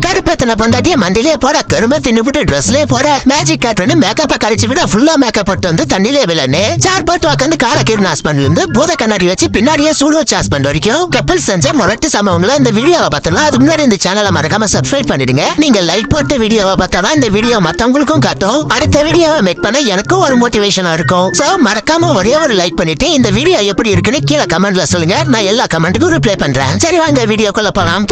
கருப்பத்தனை பொண்டாட்டிய மண்டிலே போட கருமை தின்னுபிட்டு ட்ரெஸ்லயே போட மேஜிக் காட்டுன்னு மேக்கப்ப கழிச்சு விட ஃபுல்லா மேக்கப் போட்டு வந்து தண்ணிலே விழன்னு சார் போட்டு உட்காந்து கால கீழ் ஹஸ்பண்ட்ல இருந்து பூத கண்ணாடி வச்சு பின்னாடியே சூடு வச்சு ஹஸ்பண்ட் வரைக்கும் கப்பல் செஞ்ச முரட்டு சம்பவங்களை இந்த வீடியோவை பார்த்தலாம். அதுக்கு முன்னாடி இந்த சேனலை மறக்காம சப்ஸ்கிரைப் பண்ணிடுங்க. நீங்க லைக் போட்டு வீடியோவை பார்த்தாதான் இந்த வீடியோ மத்தவங்களுக்கும் காட்டும். அடுத்த வீடியோவை மேக் பண்ண எனக்கும் ஒரு மோட்டிவேஷனா இருக்கும். சோ மறக்காம ஒரே ஒரு லைக் பண்ணிட்டு இந்த வீடியோ எப்படி இருக்குன்னு கீழே கமெண்ட்ல சொல்லுங்க. நான் எல்லா கமெண்ட்டுக்கும் ரிப்ளை பண்றேன். சரி வாங்க வீடியோக்குள்ள போலாம்.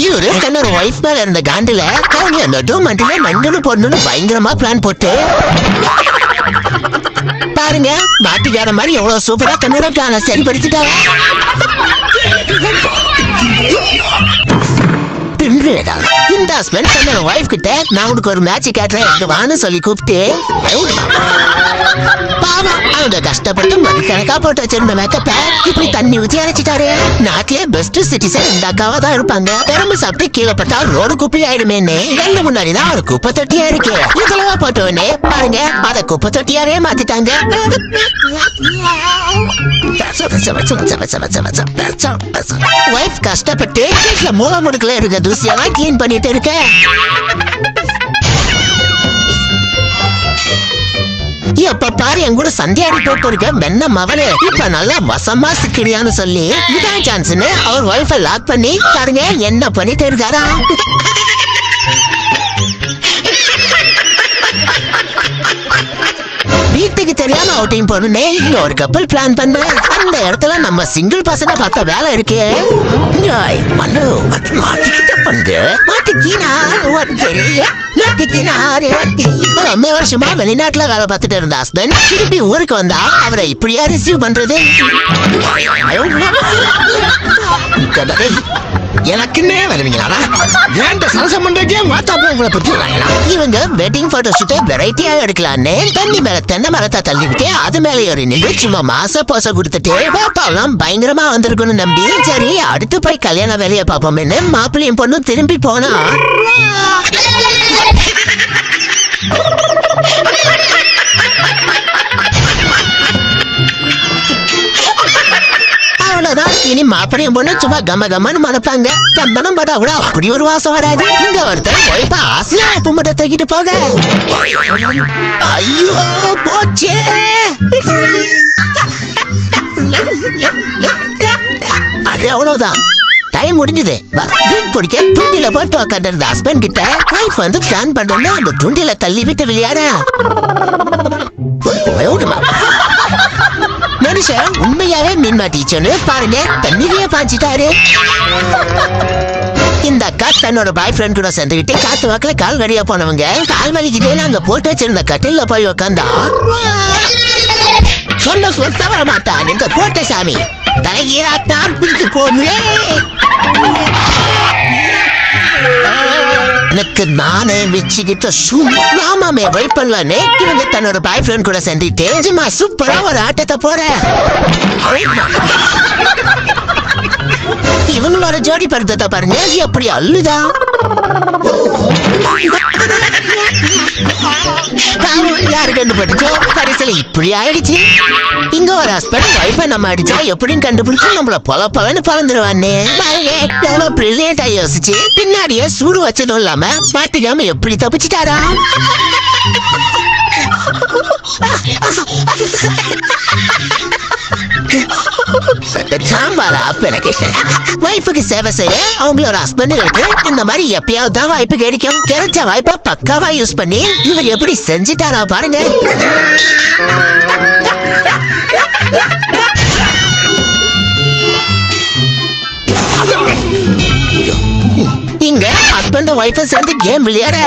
இவரு தன்னோட வைஃப் மேல இருந்த காண்டில மண்டல பொண்ணு பயங்கரமா பிளான் போட்டு பாருங்க மாட்டுக்கார மாதிரி எவ்வளவு சூப்பரா கண்ணூர சரிப்படுத்திட்டாங்க. இந்த ஹஸ்பண்ட் தன்னோட வைஃப் கிட்ட நான் உனக்கு ஒரு மேட்ச் காட்டுறேன் வான்னு சொல்லி கூப்பிட்டு பாவம் அவங்க கஷ்டப்பட்டு மதிக்கணக்கா போட்டு வச்சிருந்த மேக்கப்ப இப்படி தண்ணி ஊத்தி அரைச்சிட்டாரு. நாட்டிலே பெஸ்ட் சிட்டிசன் இந்த அக்காவா தான் இருப்பாங்க. பெரும்பு சாப்பிட்டு கீழே பட்டா ரோடு குப்பை ஆயிடுமேன்னு ரெண்டு முன்னாடிதான் ஒரு குப்பை தொட்டியா இருக்கு. இதுலவா போட்டோன்னே பாருங்க அத குப்பை தொட்டியாரே மாத்திட்டாங்க. வைஃப் கஷ்டப்பட்டு வீட்டுல மூல முடுக்கல இருக்க தூசியெல்லாம் கிளீன் பண்ணிட்டு இருக்க. எப்ப பாரு என் கூட சந்தியாடி போட்டு இருக்க வெண்ண மவனே இப்ப நல்லா வசமா சிக்கிறியான்னு சொல்லி இதான் சான்ஸ்னு அவர் வைஃபை லாக் பண்ணி பாருங்க என்ன பண்ணிட்டு இருக்காரா. வீட்டுக்கு தெரியாம அவுட்டிங் போனே இங்க ஒரு கப்பல் பிளான் பண்ண அந்த இடத்துல நம்ம சிங்கிள் பசங்க பார்த்த வேலை இருக்கே. மனு மாட்டிக்கிட்ட பண்ணு மாட்டிக்கினா வருஷமா வெளிநாட்டுல வேலை பார்த்துட்டு இருந்த ஹஸ்பண்ட் திருப்பி ஊருக்கு வந்தா அவரை இப்படியா ரிசீவ் பண்றது. எனக்குன்னே வருவீங்களா இவங்க வெட்டிங் போட்டோ ஷூட்டை வெரைட்டியா எடுக்கலான்னு தண்ணி மேல தென்னை மரத்தை தள்ளிவிட்டு அது மேல ஒரு நின்று சும்மா மாச போச கொடுத்துட்டு பாப்பாலாம் பயங்கரமா வந்திருக்குன்னு நம்பி சரி அடுத்து போய் கல்யாண வேலையை பார்ப்போம்னு மாப்பிள்ளையும் பொண்ணும் திரும்பி போனா இனி மாப்பிளையும் பொண்ணு சும்மா கம கம்மன்னு மறப்பாங்க. கம்பனம் பட்டா கூட அப்படி ஒரு வாசம் வராது. இங்க ஒருத்தர் போய்ப்பா ஆசையா பூமட்டை தூக்கிட்டு போக ஐயோ போச்சே. அது அவ்வளவுதான் டைம் முடிஞ்சது. பிடிக்க துண்டில போட்டு உட்காந்து ஹஸ்பண்ட் கிட்ட வைஃப் வந்து பிளான் பண்ணோம்னா அந்த துண்டில தள்ளி விட்டு விளையாட மனுஷன் உண்மையாவே மீன் மாட்டிச்சோன்னு பாருங்க தண்ணிலேயே பாய்ச்சிட்டாரு. இந்த அக்கா தன்னோட பாய் ஃப்ரெண்ட் கூட சேர்ந்துக்கிட்டு காத்து வாக்குல கால் வழியா போனவங்க கால் வலிக்கிட்டே அங்க போட்டு வச்சிருந்த கட்டில போய் உட்காந்தா சொன்ன சொத்த வர மாட்டான் இந்த கோட்டை சாமி தலைகீராத்தான் பிடிச்சு போனே. எனக்கு நானே வச்சுக்கிட்ட சும்மாமே வெயிட் பண்ணலான்னு இவங்க தன்னோட பாய் ஃப்ரெண்ட் கூட சென்றுட்டு சும்மா சூப்பரா ஒரு ஆட்டத்தை போற இவங்களோட ஜோடி படுத்தத்தை பாருங்க எப்படி அள்ளுதா. யாரு கண்டுபிடிச்சோ கடைசியில இப்படி ஆயிடுச்சு. இங்க ஒரு ஹஸ்பண்ட் வைஃபை நம்ம அடிச்சா எப்படின்னு கண்டுபிடிச்சு நம்மள பொலப்பவன்னு பறந்துருவானே. பிரில்லியண்டா யோசிச்சு பின்னாடியே சூடு வச்சதும் இல்லாம மாட்டிக்காம எப்படி தப்பிச்சுட்டாரா. வைஃபுக்கு சேவை செய்ய அவங்களோட ஹஸ்பண்டுகளுக்கு இந்த மாதிரி எப்பயாவது தான் வாய்ப்பு கிடைக்கும். கிடைச்ச வாய்ப்பை பக்காவா யூஸ் பண்ணி இவர் எப்படி செஞ்சுட்டாரா பாருங்க. இங்க ஹஸ்பண்ட் வைஃபை சேர்ந்து கேம் விளையாட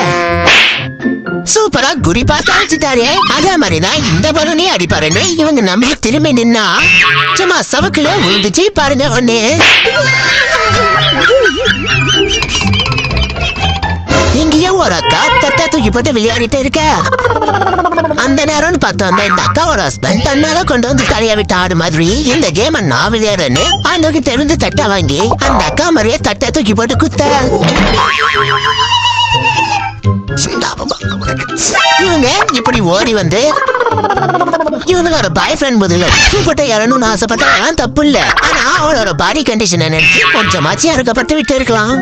சூப்பரா குறி பார்த்து அடிச்சுட்டாரு. அதே மாதிரிதான் இந்த பலனே அடிப்பாருன்னு இவங்க நம்ம திரும்பி நின்னா சும்மா சவக்குல விழுந்துச்சு பாருங்க ஒண்ணு. இங்கேயே ஒரு அக்கா தட்டா தூக்கி போட்டு விளையாடிட்டு இருக்க. அந்த நேரம்னு பார்த்தோம் இந்த அக்காவோட ஹஸ்பண்ட் தன்னால கொண்டு வந்து தலையா விட்ட ஆடு மாதிரி இந்த கேம நான் விளையாடுறேன்னு அன்னைக்கு தெரிந்து தட்டை வாங்கி அந்த அக்கா மாதிரியே தட்டை தூக்கி போட்டு குத்த இவங்க இப்படி ஓடி வந்து இவங்களோட பாய் ஃப்ரெண்ட் முதல்ல கூப்பிட்ட இறணும்னு ஆசைப்பட்டான், தப்பு இல்ல. ஆனா அவளோட பாடி கண்டிஷன் நினைச்சு கொஞ்சமாச்சு அறுக்கப்பட்டு விட்டு இருக்கலாம்.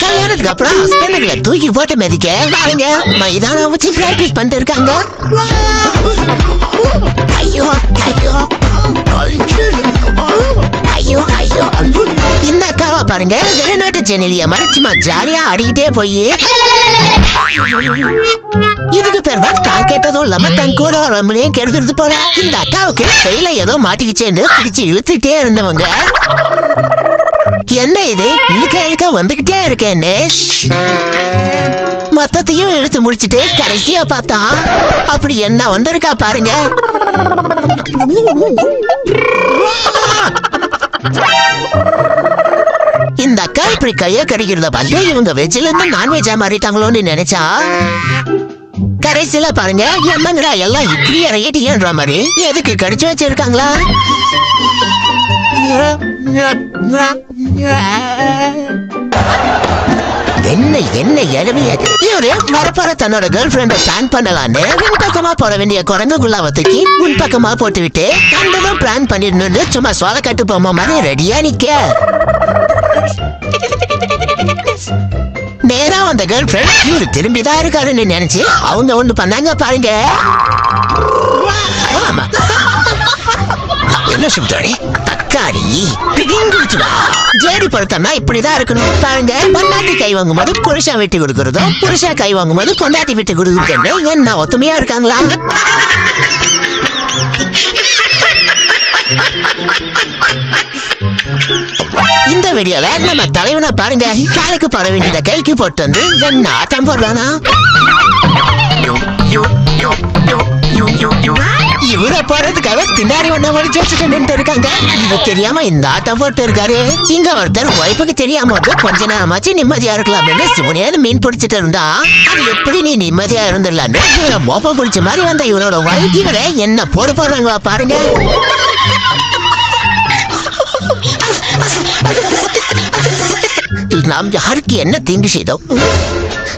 கல்யாணத்துக்கு அப்புறம் ஹஸ்பண்டுகளை தூக்கி போட்டு மிதிக்க பாருங்க மைதானம் வச்சு பிராக்டிஸ் பண்ணிட்டு இருக்காங்க. ஐயோ ஐயோ ஐயோ ஐயோ இந்த அக்காவா பாருங்க வெளிநாட்டு சென்னையில மறைச்சுமா ஜாலியா ஆடிக்கிட்டே போய் இதுக்கு பேர் தான் கேட்டதும் இல்லாம தன் கூட வரம்பளையும் கெடுத்துட்டு போற. இந்த அக்காவுக்கு கையில ஏதோ மாட்டிக்கிச்சேன்னு பிடிச்சு இழுத்துட்டே இருந்தவங்க என்ன இது இழுக்க இழுக்க வந்துகிட்டே இருக்கேன்னு மொத்தத்தையும் இழுத்து முடிச்சுட்டு கடைசியா பார்த்தா அப்படி என்ன வந்திருக்கா பாருங்க. இந்த அக்கா இப்படி கைய கடிக்கிறத பார்த்து இவங்க வெஜ்ல இருந்து நான்வெஜ்ஜா மாறிட்டாங்களோன்னு நினைச்சா கடைசியில பாருங்க என்னங்கடா எல்லாம் இப்படி இறங்கிட்டீங்கன்ற மாதிரி எதுக்கு கடிச்சு வச்சிருக்காங்களா? என்ன என்ன எளிமையாது இவரு வரப்போற தன்னோட கேர்ள் ஃபிரெண்ட பிளான் பண்ணலான்னு முன் பக்கமா போட வேண்டிய குரங்குக்குள்ள வத்துக்கி முன் பக்கமா போட்டு விட்டு கண்டதும் பிளான் பண்ணிடணும்னு சும்மா சோழ கட்டு போமா மாதிரி ரெடியா நிக்க நேரா வந்த கேர்ள் ஃபிரெண்ட் இவரு திரும்பிதான் இருக்காருன்னு நினைச்சு அவங்க ஒண்ணு பண்ணாங்க பாருங்க. என்ன சொல்றாரு தக்காளி ஜேடி படுத்தா இப்படிதான் இருக்கணும் பாருங்க. பொண்டாட்டி கை வாங்கும் போது புருஷா விட்டு கொடுக்கறதும் புருஷா கை வாங்கும் போது பொண்டாட்டி விட்டு கொடுக்குறது என்ன ஒத்துமையா இருக்காங்களா? இந்த வீடியோல நம்ம தலைவனை பாருங்க காலுக்கு போட வேண்டியத கைக்கு போட்டு வந்து என்ன ஆட்டம் போடுறானா? இவரை போறதுக்காக பின்னாடி ஒண்ணு முடிச்சு வச்சுட்டு இருக்காங்க. இது தெரியாம இந்த ஆட்டம் போட்டு இருக்காரு. இங்க ஒருத்தர் ஒய்ஃபுக்கு தெரியாம வந்து கொஞ்ச நேரமாச்சு நிம்மதியா இருக்கலாம் சிவனேன்னு மீன் பிடிச்சிட்டு இருந்தா அது எப்படி நீ நிம்மதியா இருந்துடலான்னு மோப்ப பிடிச்ச மாதிரி வந்த இவனோட ஒய்ஃப் இவரை என்ன போட போடுறாங்களா பாருங்க. நாம் யாருக்கு என்ன தீங்கு செய்தோம்?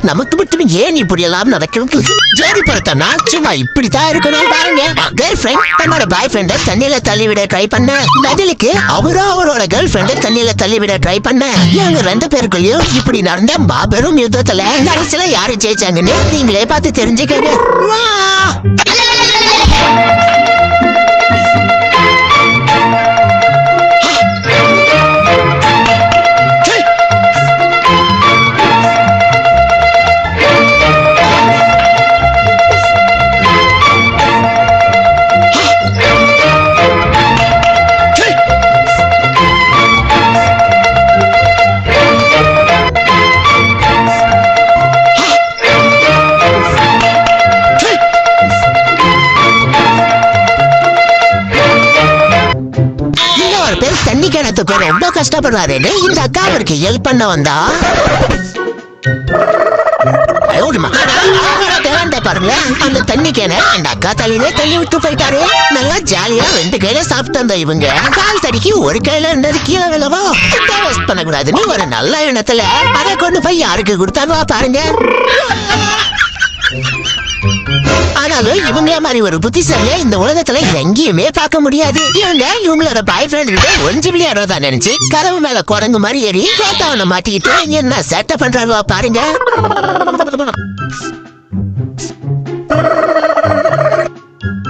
நமக்கு மட்டும் ஏன் இப்படி எல்லாம் நடக்கணும்? ஜோடி படுத்தா சும்மா இப்படித்தான் இருக்கணும் பாருங்க. கேர்ள் ஃபிரெண்ட் தன்னோட பாய் ஃப்ரெண்ட தண்ணியில தள்ளிவிட ட்ரை பண்ண பதிலுக்கு அவரோட கேர்ள் ஃபிரெண்ட தண்ணியில தள்ளிவிட ட்ரை பண்ண இவங்க ரெண்டு பேருக்குள்ளயும் இப்படி நடந்த மாபெரும் யுத்தத்துல கடைசியில யாரு ஜெயிச்சாங்கன்னு நீங்களே பார்த்து தெரிஞ்சுக்கங்க. தண்ணி கிணத்துக்கு ரொம்ப கஷ்டப்படுறாருன்னு இந்த அக்கா அவருக்கு ஹெல்ப் பண்ண வந்தா பாருங்க அந்த தண்ணி கேன அந்த அக்கா தலையிலே தள்ளி விட்டு போயிட்டாரு. நல்லா ஜாலியா ரெண்டு கையில சாப்பிட்டு வந்த இவங்க கால் தடிக்கு ஒரு கையில இருந்தது கீழே விழவோ வேஸ்ட் பண்ணக்கூடாதுன்னு ஒரு நல்ல எண்ணத்துல அதை கொண்டு போய் யாருக்கு கொடுத்தாங்க பாருங்க. ஆனாலும் இவங்கள மாதிரி ஒரு புத்திசாலியா இந்த உலகத்துல எங்கேயுமே பார்க்க முடியாது. இவங்களோட பாய் ஃப்ரெண்ட் கிட்ட ஒன்று விளையாடுறதா நினைச்சு கதவு மேல குரங்கு மாதிரி ஏறி கேட்டவனை மாட்டிக்கிட்டு என்ன சேட்டை பண்றாங்க பாருங்க.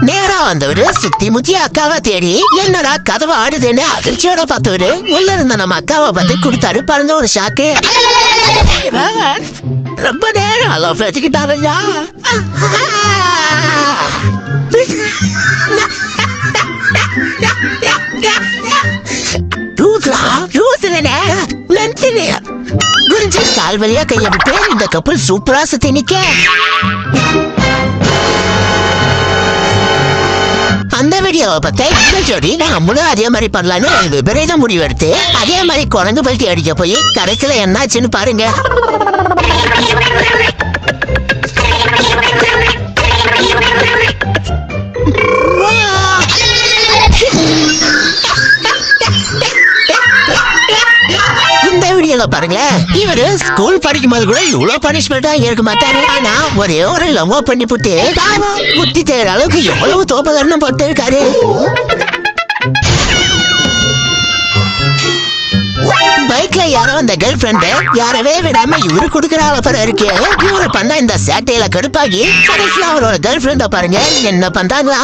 நேரா வந்தவரு சுத்தி முத்தி அக்காவை தேடி என்னடா கதவை ஆடுதுன்னு அதிர்ச்சியோட பார்த்தவரு உள்ள இருந்த நம்ம அக்காவை பார்த்து கொடுத்தாரு பாருங்க ஒரு ஷாக்கு. ரொம்ப நேரம் அலோ பேசிக்கிட்டாரையா. கால் வழியா கைய விட்டு இந்த கப்பல் சூப்பரா சுத்தி நிக்க அந்த வீடியோவை பத்தி ஜோடி நம்மளும் அதே மாதிரி பண்ணலான்னு விபரீத முடிவெடுத்து அதே மாதிரி குரங்கு பல்ட்டி அடிக்க போய் கடைசியில என்னாச்சுன்னு பாருங்க. இந்த வீடியோல பையனை பாருங்களேன். இவரு ஸ்கூல் படிக்கும் போது கூட இவ்வளவு பனிஷ்மெண்டா இருக்க மாட்டாரு. ஆனா ஒரே ஒரு லவ் பண்ணி புட்டு புத்தி தேர அளவுக்கு எவ்வளவு தோப்பகரணம் போட்டு இருக்காரு. பைக்ல யாரோ அந்த கேர்ள் ஃபிரெண்ட் யாரவே விடாம இவரு குடுக்கறாள பாரு இருக்கு. இவரு பண்ண இந்த சேட்டையில கடுப்பாகி கடைசியில அவரோட கேர்ள் ஃபிரெண்ட பாருங்க என்ன பண்றாங்களா.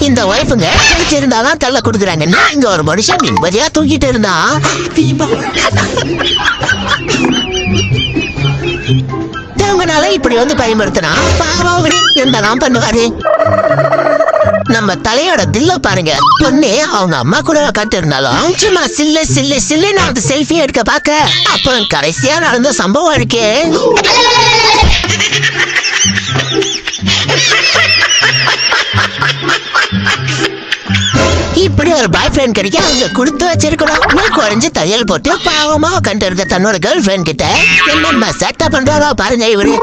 இந்த ஒய்ஃபுங்க இருந்தாதான் தள்ள கொடுக்குறாங்க. இங்க ஒரு மனுஷன் நிம்மதியா தூங்கிட்டு இருந்தா உங்களால இப்படி வந்து பயன்படுத்தினா பாவம் என்னதான் பண்ணுவாரு. நம்ம தலையோட தில்ல பாருங்க. பொண்ணு அவங்க அம்மா கூட கட்டு இருந்தாலும் சும்மா சில்லு சில்லு சில்லு நான் செல்ஃபி எடுக்க பாக்க அப்புறம் கடைசியா நடந்த சம்பவம் இருக்கே. இப்படி ஒரு பாய் ஃப்ரெண்ட் கிடைக்க அவங்க கொடுத்து வச்சிருக்கணும். குறைஞ்சு தையல் போட்டு பாவமா கண்டு இருக்க தன்னோட கேர்ள் ஃப்ரெண்ட் கிட்ட என்ன சட்டை பண்றாரோ பாருங்க இவரு.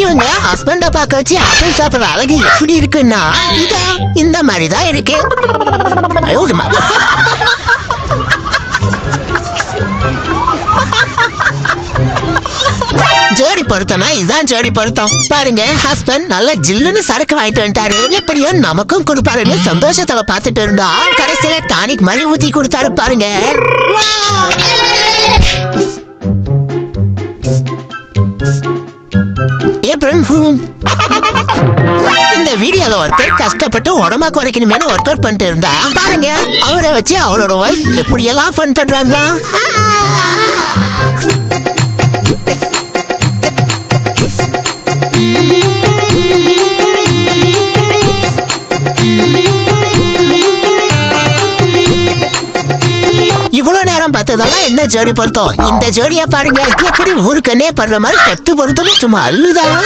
இவங்க ஹஸ்பண்ட பார்க்க வச்சு ஆப்பிள் சாப்பிடுற அழகு எப்படி இருக்குன்னா இந்த மாதிரிதான் இருக்கு. ஜோடி பொருத்தம்னா இதுதான் ஜோடி பொருத்தம். பாருங்க ஹஸ்பண்ட் நல்ல ஜில்லுன்னு சரக்கு வாங்கிட்டு வந்துட்டாரு. எப்படியோ நமக்கும் கொடுப்பாருன்னு சந்தோஷத்துல பாத்துட்டு இருந்தா கடைசியில டானிக் மாதிரி ஊத்தி கொடுத்தாரு பாருங்க. இந்த வீடியோல ஒருத்தர் கஷ்டப்பட்டு உடம்பா குறைக்கணுமே ஒர்க் பண்ணிட்டு இருந்தா பாருங்க அவரை வச்சு அவரோட ஒய்ஃப் எப்படி எல்லாம் ஃபன் பண்றாங்க. இவ்வளவு நேரம் பார்த்ததெல்லாம் என்ன ஜோடி பொருத்தம். இந்த ஜோடியா பாருங்க எப்படி ஊருக்கண்ணே படுற மாதிரி கத்து பொருத்தம் சும்மா அள்ளுதான்.